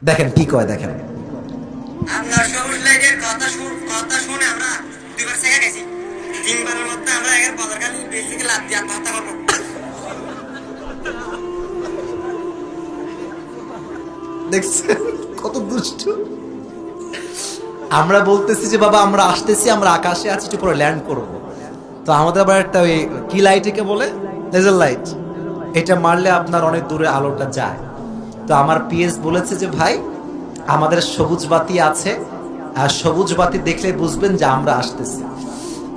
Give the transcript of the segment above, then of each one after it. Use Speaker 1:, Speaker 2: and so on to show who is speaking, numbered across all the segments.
Speaker 1: দেখেন কি কয়, দেখেন
Speaker 2: আমরা সবুজ লাইটের কথা শুনে আমরা দুইবার শেখা গেছি। তিনবারের মধ্যে আমরা এর বাজারকালী বেসিকে লাভ দিয়ে আত্মহত্যা করবো।
Speaker 1: দেখছেন কত দুষ্ট। আমরা বলতেছি যে বাবা আমরা আসতেছি, আমরা আকাশে আছি, একটু পরে ল্যান্ড করব। তো আমাদের আবার একটা ওই কি লাইট একে বলে, লেজার লাইট, এটা মারলে আপনার অনেক দূরে আলোটা যায়। তো আমার পিএস বলেছে যে ভাই আমাদের সবুজ বাতি আছে, আর সবুজ বাতি দেখলে বুঝবেন যে আমরা আসতেছি।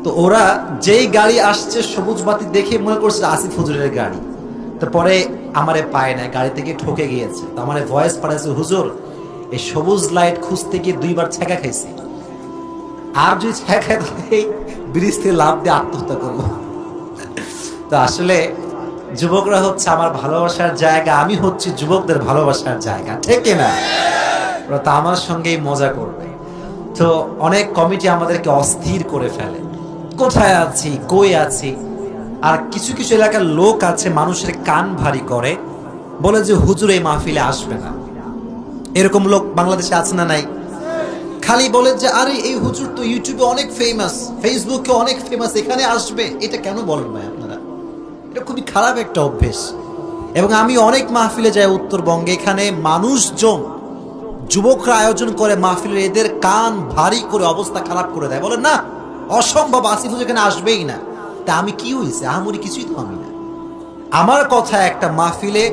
Speaker 1: তো ওরা যেই গাড়ি আসছে সবুজ বাতি দেখে মনে করছে আসিফ হুজুরের গাড়ি। তো পরে আমারে পায় না, গাড়ি থেকে ঠকে গিয়েছে। তো আমারে ভয়েস পাঠাইছে, হুজুর এই সবুজ লাইট খুঁজতে গিয়ে দুইবার ছ্যাঁকা খাইছি, আর যদি ছ্যাঁকা এই ব্রিজ থেকে লাভ দিয়ে আত্মহত্যা করবো। তো আসলে যুবকরা হচ্ছে আমার ভালোবাসার জায়গা, আমি হচ্ছে যুবকদের ভালোবাসার জায়গা, ঠিক না? ওরা তো আমার সঙ্গেই মজা করবে। তো অনেক কমিটি আমাদেরকে অস্থির করে ফেলে, কোথায় আছি, কই আছি। আর কিছু কিছু এলাকার লোক আছে মানুষের কান ভারী করে, বলে যে হুজুর এই মাহফিলে আসবে না। এরকম লোক বাংলাদেশে আছে না নাই? খালি বলে যে আরে এই হুজুর তো ইউটিউবে অনেক ফেমাস, ফেসবুকে অনেক ফেমাস, এখানে আসবে। এটা কেন বলেন ভাই আপনারা? এটা খুবই খারাপ একটা অভ্যেস। এবং আমি অনেক মাহফিলে যাই উত্তরবঙ্গে, এখানে মানুষজন, যুবকরা আয়োজন করে মাহফিলের, এদের কান ভারী করে অবস্থা খারাপ করে দেয়, বলে না অসম্ভব, আসিফ এখানে আসবেই না। তা আমি কি হয়েছে, আহামরি কিছুই তো আমি না। আমার কথা একটা মাহফিলে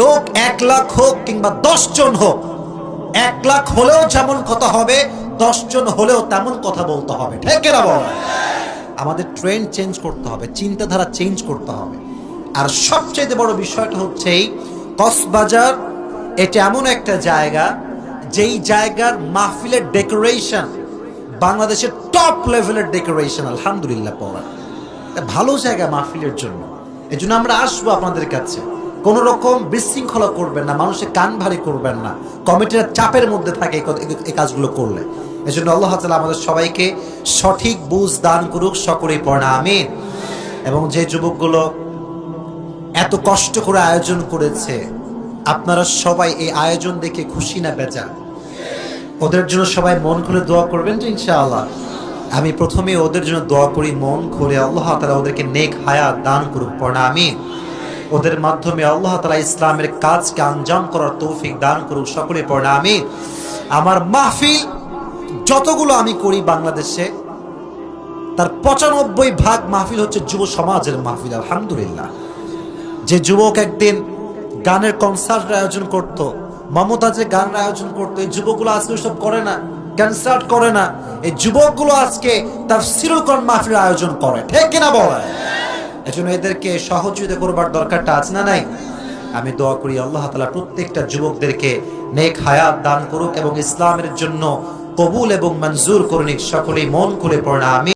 Speaker 1: লোক 1 লাখ হোক কিংবা 10 জন হোক, 1 লাখ হলেও যেমন কথা হবে, 10 জন হলেও তেমন কথা বলতে হবে, ঠিক না বল? আমাদের ট্রেন্ড চেঞ্জ করতে হবে, চিন্তাধারা চেঞ্জ করতে হবে। আর সবচেয়ে বড় বিষয়টা হচ্ছে এই কক্সবাজার, এটা এমন একটা জায়গা যেই জায়গার মাহফিলের ডেকোরেশন বাংলাদেশের টপ লেভেলের ডেকোরেশন, আলহামদুলিল্লাহ পড়া ভালো জায়গা মাহফিলের জন্য। এই জন্য আমরা আসবো আপনাদের কাছে, কোন রকম বিশৃঙ্খলা করবেন না, মানুষের কান ভারী করবেন না, কমিটির চাপের মধ্যে থাকে এই কাজগুলো করলে। এই জন্য আল্লাহ তাআলা আমাদের সবাইকে সঠিক বুঝ দান করুক, সকলেই পড়া আমিন। এবং যে যুবকগুলো এত কষ্ট করে আয়োজন করেছে, আপনারা সবাই এই আয়োজন দেখে খুশি না বেজা? ওদের জন্য সবাই মন খুলে দোয়া করবেন তো ইনশাআল্লাহ। আমি প্রথমে ওদের জন্য দোয়া করি মন খুলে, আল্লাহ তাআলা ওদেরকে নেক হায়াত দান করুক, পড়া আমিন। ওদের মাধ্যমে আল্লাহ তাআলা ইসলামের কাজকে আঞ্জাম করার তৌফিক দান করুক, সকলে পড়া আমিন। আমার মাহফিল যতগুলো আমি করি বাংলাদেশে, তার 95% মাহফিল হচ্ছে যুব সমাজের মাহফিল, আলহামদুলিল্লাহ। যে যুবক একদিন গানের কনসার্ট আয়োজন করত, মমতাজের গানের আয়োজন করতো, এই যুবকগুলো আজকে সব করে না, কনসার্ট করে না। এই যুবকগুলো আজকে তাফসীরুল কোরআন মাহফিলের আয়োজন করে, ঠিক কিনা বলে? এজন্য এদেরকে সহযোগিতা করবার দরকারটা আছে না নাই? আমি দোয়া করি আল্লাহ তাআলা প্রত্যেকটা যুবকদেরকে নেক হায়াত দান করুক এবং ইসলামের জন্য কবুল এবং মঞ্জুর করুন, সকলেই মন খুলে পড়া আমিন।